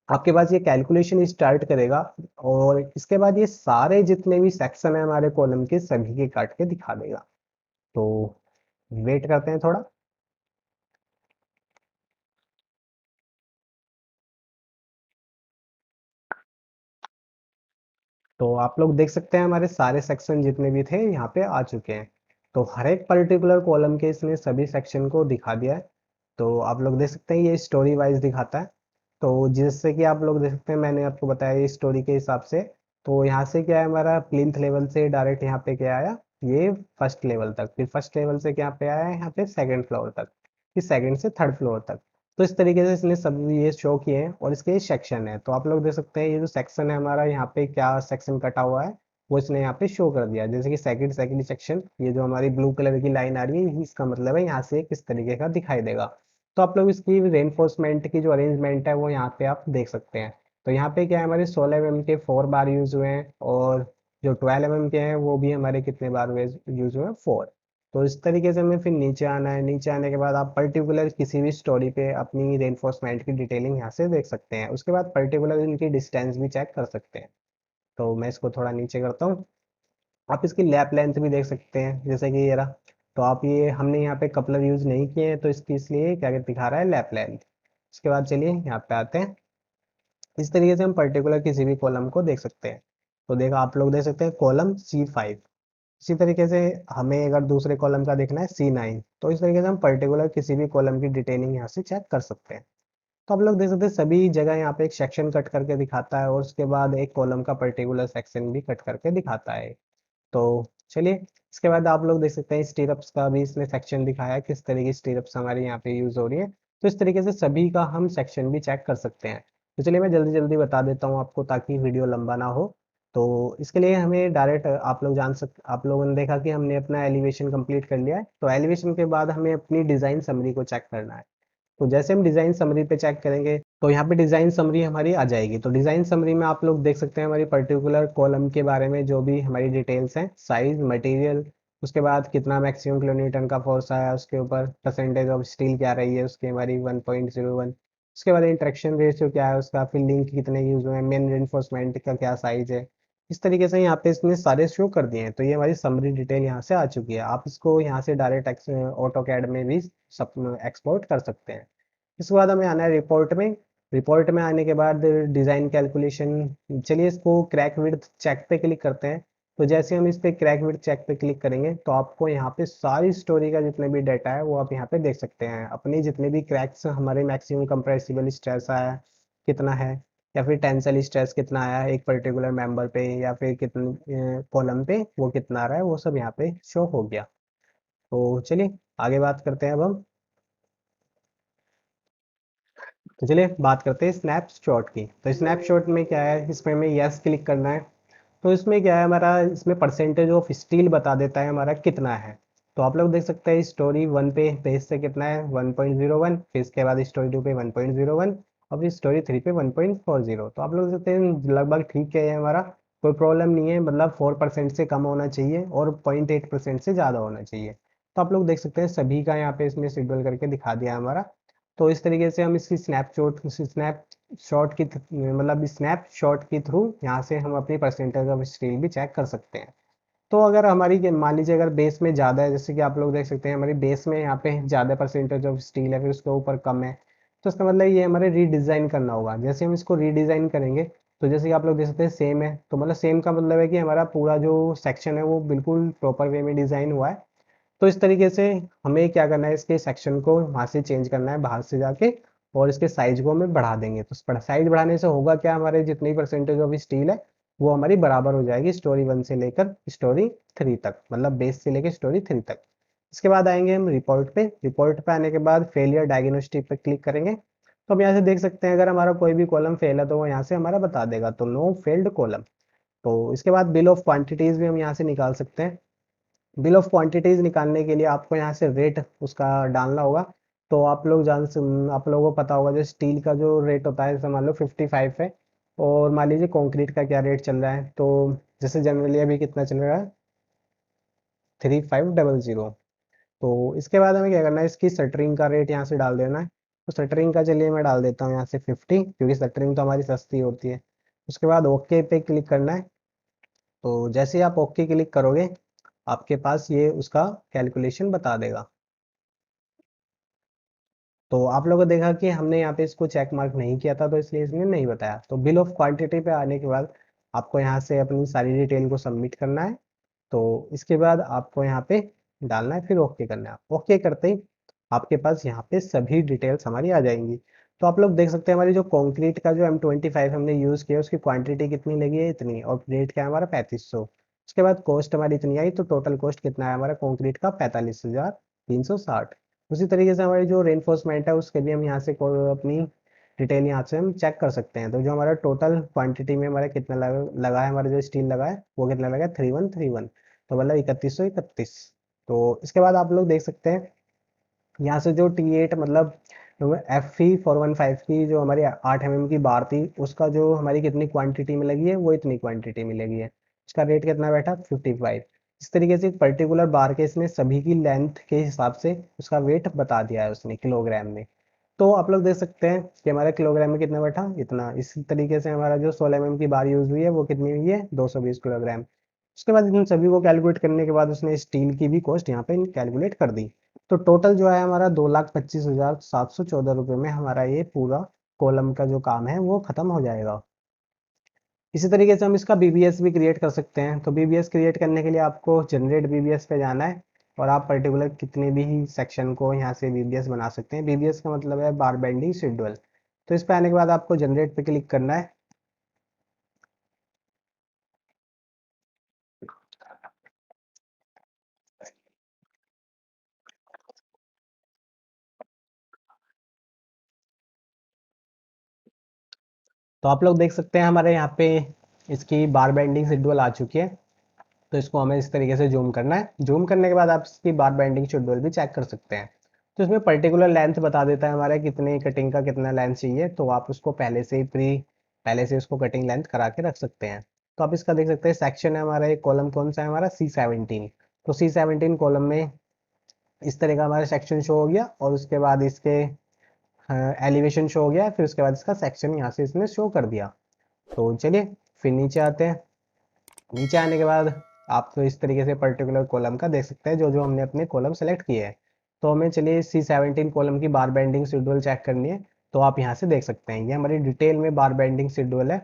आपके पास ये कैलकुलेशन स्टार्ट करेगा और इसके बाद ये सारे जितने भी सेक्शन है हमारे कॉलम के सभी के काट के दिखा देगा। तो वेट करते हैं थोड़ा। तो आप लोग देख सकते हैं हमारे सारे सेक्शन जितने भी थे यहाँ पे आ चुके हैं। तो हर एक पर्टिकुलर कॉलम के इसने सभी सेक्शन को दिखा दिया है। तो आप लोग देख सकते हैं ये स्टोरी वाइज दिखाता है। तो जिससे कि आप लोग देख सकते हैं मैंने आपको बताया ये स्टोरी के हिसाब से। तो यहाँ से क्या है हमारा प्लिंथ लेवल से डायरेक्ट यहाँ पे क्या आया, ये फर्स्ट लेवल तक, फिर फर्स्ट लेवल से क्या पे आया है यहाँ पे सेकंड फ्लोर तक, फिर सेकंड से थर्ड फ्लोर तक। तो इस तरीके से इसने सब ये शो किए हैं और इसके सेक्शन है। तो आप लोग देख सकते हैं ये जो सेक्शन है हमारा यहाँ पे क्या सेक्शन कटा हुआ है वो इसने यहाँ पे शो कर दिया। जैसे कि सेकंड सेकंड सेक्शन, ये जो हमारी ब्लू कलर की लाइन आ रही है इसका मतलब है यहाँ से किस तरीके का दिखाई देगा। तो आप लोग इसकी रेनफोर्समेंट की जो अरेंजमेंट है वो यहाँ पे आप देख सकते हैं। तो यहाँ पे क्या है हमारे 16 के 4 बार यूज हुए हैं और जो 12 के हैं वो भी हमारे कितने बार यूज हुए हैं, 4। तो इस तरीके से हमें फिर नीचे आना है। नीचे आने के बाद आप पर्टिकुलर किसी भी स्टोरी पे अपनी रेनफोर्समेंट की डिटेलिंग यहाँ से देख सकते हैं। उसके बाद पर्टिकुलर इनकी डिस्टेंस भी चेक कर सकते हैं। तो मैं इसको थोड़ा नीचे करता हूँ। आप इसकी लैप लेंथ भी देख सकते हैं जैसे कि ये रहा। तो आप ये हमने यहाँ पे कपलर यूज नहीं किए हैं तो इसकी इसलिए क्या दिखा रहा है, लैप लेंथ। इसके बाद चलिए यहाँ पे आते हैं। इस तरीके से हम पर्टिकुलर किसी भी कॉलम को देख सकते हैं। तो देखा आप लोग देख सकते हैं कॉलम C5। इसी तरीके से हमें अगर दूसरे कॉलम का देखना है C9, तो इस तरीके से हम पर्टिकुलर किसी भी कॉलम की डिटेलिंग यहाँ से चेक कर सकते हैं। तो आप लोग देख सकते हैं सभी जगह यहाँ पे एक सेक्शन कट करके दिखाता है और उसके बाद एक कॉलम का पर्टिकुलर सेक्शन भी कट करके दिखाता है। तो चलिए इसके बाद आप लोग देख सकते हैं स्टीरअप्स का भी इसने सेक्शन दिखाया है किस तरीके की स्टीरअप्स हमारे यहाँ पे यूज हो रही है। तो इस तरीके से सभी का हम सेक्शन भी चेक कर सकते हैं। तो चलिए मैं जल्दी जल्दी बता देता हूँ आपको ताकि वीडियो लंबा ना हो। तो इसके लिए हमें डायरेक्ट आप लोगों ने देखा कि हमने अपना एलिवेशन कंप्लीट कर लिया है। तो एलिवेशन के बाद हमें अपनी डिज़ाइन समरी को चेक करना है। तो जैसे हम डिज़ाइन समरी पे चेक करेंगे तो यहाँ पे डिज़ाइन समरी हमारी आ जाएगी। तो डिज़ाइन समरी में आप लोग देख सकते हैं हमारी पर्टिकुलर कॉलम के बारे में जो भी हमारी डिटेल्स हैं, साइज, मटेरियल, उसके बाद कितना मैक्सिमम किलोन्यूटन का फोर्स आया, उसके ऊपर परसेंटेज ऑफ स्टील क्या रही है उसकी हमारी 1.01, उसके बाद इंटरेक्शन रेशियो क्या है उसका, फिर लिंक कितने यूज हुए हैं, मेन रेनफोर्समेंट का क्या साइज है। इस तरीके से यहाँ पे इसने सारे शो कर दिए हैं। तो ये हमारी समरी डिटेल यहाँ से आ चुकी है। आप इसको यहाँ से डायरेक्ट ऑटो कैड में भी सब एक्सपोर्ट कर सकते हैं। इसके बाद हमें आना है रिपोर्ट में। रिपोर्ट में आने के बाद डिज़ाइन कैलकुलेशन, चलिए इसको क्रैक विड्थ चेक पे क्लिक करते हैं। तो जैसे हम इस पे क्रैक विड्थ चेक पे क्लिक करेंगे तो आपको यहाँ पे सारी स्टोरी का जितने भी डाटा है वो आप यहाँ पे देख सकते हैं। अपनी जितने भी क्रैक्स, हमारे मैक्सिमम कंप्रेसिबल स्ट्रेस आया कितना है, या फिर टेंसल स्ट्रेस कितना आया है एक पर्टिकुलर मेंबर पे, या फिर कितने कॉलम पे वो कितना आ रहा है, वो सब यहाँ पे शो हो गया। तो चलिए आगे बात करते हैं अब हम। तो चलिए बात करते हैं स्नैपशॉट की। तो स्नैपशॉट में क्या है, इसमें हमें यस क्लिक करना है। तो इसमें क्या है हमारा, इसमें परसेंटेज ऑफ स्टील बता देता है हमारा कितना है। तो आप लोग देख सकते हैं स्टोरी वन पे बेस से कितना है 1.01, फिर इसके बाद स्टोरी टू पे 1.01, और फिर स्टोरी थ्री पे 1.40। तो आप लोग देख सकते हैं लगभग ठीक है ये हमारा, कोई प्रॉब्लम नहीं है। मतलब 4% से कम होना चाहिए और 0.8% से ज़्यादा होना चाहिए। तो आप लोग देख सकते हैं सभी का यहाँ पे इसमें शेड्यूल करके दिखा दिया है हमारा। तो इस तरीके से हम इसकी स्नैपशॉट के थ्रू यहाँ से हम अपनी परसेंटेज ऑफ स्टील भी चेक कर सकते हैं। तो अगर मान लीजिए अगर बेस में ज़्यादा है, जैसे कि आप लोग देख सकते हैं हमारी बेस में यहाँ पे ज़्यादा परसेंटेज ऑफ स्टील है, फिर उसके ऊपर कम है, तो इसका मतलब ये हमारे रीडिज़ाइन करना होगा। जैसे हम इसको रीडिज़ाइन करेंगे तो जैसे कि आप लोग देख सकते हैं सेम है, तो मतलब सेम का मतलब है कि हमारा पूरा जो सेक्शन है वो बिल्कुल प्रॉपर वे में डिज़ाइन हुआ है। तो इस तरीके से हमें क्या करना है, इसके सेक्शन को वहाँ से चेंज करना है बाहर से जाके, और इसके साइज को हमें बढ़ा देंगे। तो साइज बढ़ाने से होगा क्या, हमारे जितनी परसेंटेज ऑफ स्टील है वो हमारी बराबर हो जाएगी स्टोरी वन से लेकर स्टोरी थ्री तक, मतलब बेस से लेकर स्टोरी थ्री तक। इसके बाद आएंगे हम रिपोर्ट पे। रिपोर्ट पे आने के बाद फेलियर डायग्नोस्टिक पे क्लिक करेंगे। तो हम यहाँ से देख सकते हैं अगर हमारा कोई भी कॉलम फेल है तो वो यहाँ से हमारा बता देगा, तो नो फेल्ड कॉलम। तो इसके बाद बिल ऑफ क्वांटिटीज भी हम यहाँ से निकाल सकते हैं। बिल ऑफ क्वांटिटीज निकालने के लिए आपको यहाँ से रेट उसका डालना होगा। तो आप लोगों को पता होगा जो स्टील का जो रेट होता है, जैसे मान लो 55 है, और मान लीजिए कंक्रीट का क्या रेट चल रहा है। तो जैसे जनरली अभी कितना चल रहा है 3500। तो इसके बाद हमें क्या करना है, इसकी शटरिंग का रेट यहाँ से डाल देना है। तो शटरिंग का चलिए मैं डाल देता हूँ यहाँ से 50, क्योंकि शटरिंग तो हमारी सस्ती होती है। उसके बाद ओके पे क्लिक करना है। तो जैसे ही आप ओके क्लिक करोगे आपके पास ये उसका कैलकुलेशन बता देगा। तो आप लोगों को देखा कि हमने यहाँ पे इसको चेक मार्क नहीं किया था तो इसलिए इसने नहीं बताया। तो बिल ऑफ क्वांटिटी पे आने के बाद आपको यहाँ से अपनी सारी डिटेल को सबमिट करना है। तो इसके बाद आपको यहाँ पे डालना है, फिर ओके करना है। ओके करते ही आपके पास यहाँ पे सभी डिटेल्स हमारी आ जाएंगी। तो आप लोग देख सकते हैं हमारी जो कंक्रीट का जो M25 हमने यूज़ किया उसकी क्वांटिटी कितनी लगी है, इतनी, और रेट क्या है हमारा 3500। उसके बाद कॉस्ट हमारी इतनी आई, तो टोटल कॉस्ट कितना है हमारा कंक्रीट का 45,360। उसी तरीके से हमारी जो रेनफोर्समेंट है उसके भी हम यहाँ से अपनी डिटेल यहाँ से हम चेक कर सकते हैं। तो जो हमारा टोटल क्वांटिटी में हमारा कितना लगा है, हमारा जो स्टील लगा है वो कितना लगा है 3131, तो मतलब 3131। तो इसके बाद आप लोग देख सकते हैं यहाँ से जो T8 मतलब FE415 की जो हमारी 8 mm की बार थी उसका जो हमारी कितनी क्वांटिटी में लगी है वो इतनी क्वांटिटी में लगी है। उसका रेट कितना बैठा 55। इस तरीके से एक पर्टिकुलर बार के इसने सभी की लेंथ के हिसाब से उसका वेट बता दिया है उसने किलोग्राम में। तो आप लोग देख सकते हैं कि हमारा किलोग्राम में कितना बैठा, इतना। इसी तरीके से हमारा जो 16 mm की बार यूज हुई है वो कितनी हुई है 220 किलोग्राम। उसके बाद इन सभी को कैलकुलेट करने के बाद उसने स्टील की भी कॉस्ट यहाँ पे कैलकुलेट कर दी। तो टोटल जो है हमारा 2,25,714 रुपये में हमारा ये पूरा कॉलम का जो काम है वो खत्म हो जाएगा। इसी तरीके से हम इसका बीबीएस भी क्रिएट कर सकते हैं। तो बीबीएस क्रिएट करने के लिए आपको जनरेट बीबीएस पे जाना है, और आप पर्टिकुलर कितने भी सेक्शन को यहाँ से बीबीएस बना सकते हैं। बीबीएस का मतलब है बार बेंडिंग शेड्यूल। तो इस पे आने के बाद आपको जनरेट पे क्लिक करना है। तो आप लोग देख सकते हैं हमारे यहाँ पे इसकी बार बेंडिंग शेड्यूल आ चुकी है। तो इसको हमें इस तरीके से जूम करना है। जूम करने के बाद आप इसकी बार बेंडिंग शेड्यूल भी चेक कर सकते हैं। तो इसमें पर्टिकुलर लेंथ बता देता है हमारा कितनी कटिंग का कितना लेंथ चाहिए, तो आप उसको पहले से उसको कटिंग लेंथ करा के रख सकते हैं। तो आप इसका देख सकते हैं सेक्शन है हमारा, एक कॉलम कौन सा है हमारा, C17। तो C17 कॉलम में इस तरह का हमारा सेक्शन शो हो गया, और उसके बाद इसके एलिवेशन शो हो गया, फिर उसके बाद इसका सेक्शन यहाँ से इसने शो कर दिया। तो चलिए फिर नीचे आते हैं। नीचे आने के बाद आप तो इस तरीके से पर्टिकुलर कॉलम का देख सकते हैं जो जो हमने अपने कॉलम सेलेक्ट किए हैं। तो हमें चलिए C17 कॉलम की बार बेंडिंग शेड्यूल चेक करनी है। तो आप यहाँ से देख सकते हैं ये हमारी डिटेल में बार बेंडिंग शेड्यूल है।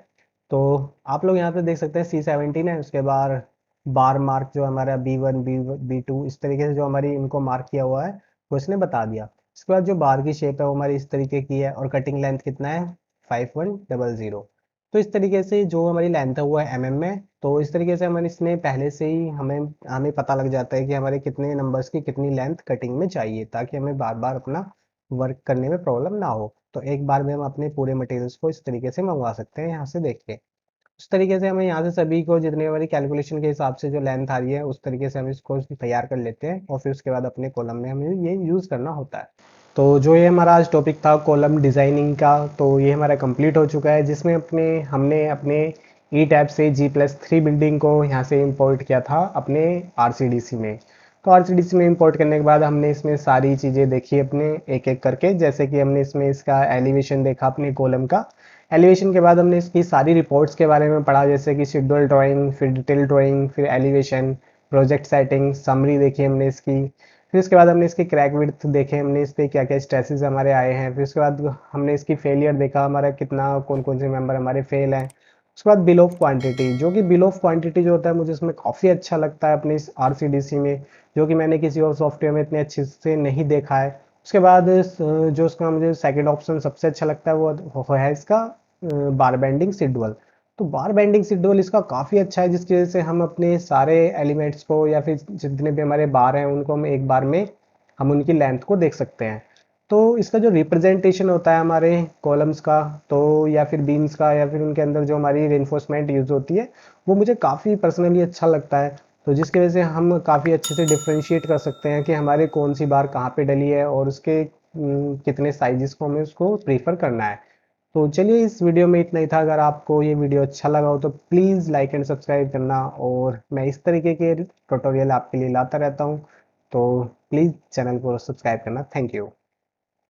तो आप लोग यहाँ पे देख सकते हैं C17 है, उसके बाद बार मार्क जो हमारा B1 B2 इस तरीके से जो हमारी इनको मार्क किया हुआ है वो इसने बता दिया। इसके बाद जो बार की शेप है वो हमारी इस तरीके की है, और कटिंग लेंथ कितना है 5100। तो इस तरीके से जो हमारी लेंथ है वो है mm में। तो इस तरीके से हमारे इसमें पहले से ही हमें हमें पता लग जाता है कि हमारे कितने नंबर्स की कितनी लेंथ कटिंग में चाहिए, ताकि हमें बार बार अपना वर्क करने में प्रॉब्लम ना हो। तो एक बार में हम अपने पूरे मटेरियल्स को इस तरीके से मंगवा सकते हैं यहाँ से देख के। उस तरीके से हमें यहाँ से सभी को जितनी हमारी कैलकुलेशन के हिसाब से जो लेंथ आ रही है उस तरीके से हम इसको तैयार कर लेते हैं, और फिर उसके बाद अपने कॉलम में हमें ये यूज़ करना होता है। तो जो ये हमारा आज टॉपिक था कॉलम डिज़ाइनिंग का, तो ये हमारा कंप्लीट हो चुका है, जिसमें हमने अपने ई टैब से G+3 बिल्डिंग को यहाँ से इंपोर्ट किया था अपने RCDC में। तो RCDC में इंपोर्ट करने के बाद हमने इसमें सारी चीज़ें देखी अपने एक एक करके, जैसे कि हमने इसमें इसका एलिवेशन देखा अपने कॉलम का। एलिवेशन के बाद हमने इसकी सारी रिपोर्ट्स के बारे में पढ़ा, जैसे कि शेड्यूल ड्राइंग, फिर डिटेल ड्राइंग, फिर एलिवेशन, प्रोजेक्ट सेटिंग, समरी देखी हमने इसकी। फिर उसके बाद हमने इसके क्रैक विड्थ देखे, हमने इस पर क्या क्या स्ट्रेसेस हमारे आए हैं। फिर उसके बाद हमने इसकी फेलियर देखा, हमारा कितना कौन कौन से मेंबर हमारे फेल हैं। उसके बाद बिल ऑफ क्वांटिटी, जो कि बिल ऑफ क्वांटिटी जो होता है मुझे इसमें काफ़ी अच्छा लगता है अपने इस RCDC में, जो कि मैंने किसी और सॉफ्टवेयर में इतने अच्छे से नहीं देखा है। उसके बाद जो उसका मुझे सेकंड ऑप्शन सबसे अच्छा लगता है वो है इसका बार बेंडिंग शेड्यूल। तो बार बेंडिंग शेड्यूल इसका काफ़ी अच्छा है, जिसकी वजह से हम अपने सारे एलिमेंट्स को या फिर जितने भी हमारे बार हैं उनको हम एक बार में हम उनकी लेंथ को देख सकते हैं। तो इसका जो रिप्रेजेंटेशन होता है हमारे कॉलम्स का, तो या फिर बीम्स का, या फिर उनके अंदर जो हमारी रेनफोर्समेंट यूज़ होती है वो मुझे काफ़ी पर्सनली अच्छा लगता है। तो जिसकी वजह से हम काफ़ी अच्छे से डिफ्रेंशिएट कर सकते हैं कि हमारे कौन सी बार कहाँ पे डली है, और उसके कितने साइजेस को हमें उसको प्रीफर करना है। तो चलिए इस वीडियो में इतना ही था। अगर आपको ये वीडियो अच्छा लगा हो तो प्लीज़ लाइक एंड सब्सक्राइब करना, और मैं इस तरीके के ट्यूटोरियल आपके लिए लाता रहता हूँ। तो प्लीज़ चैनल को सब्सक्राइब करना। Thank you.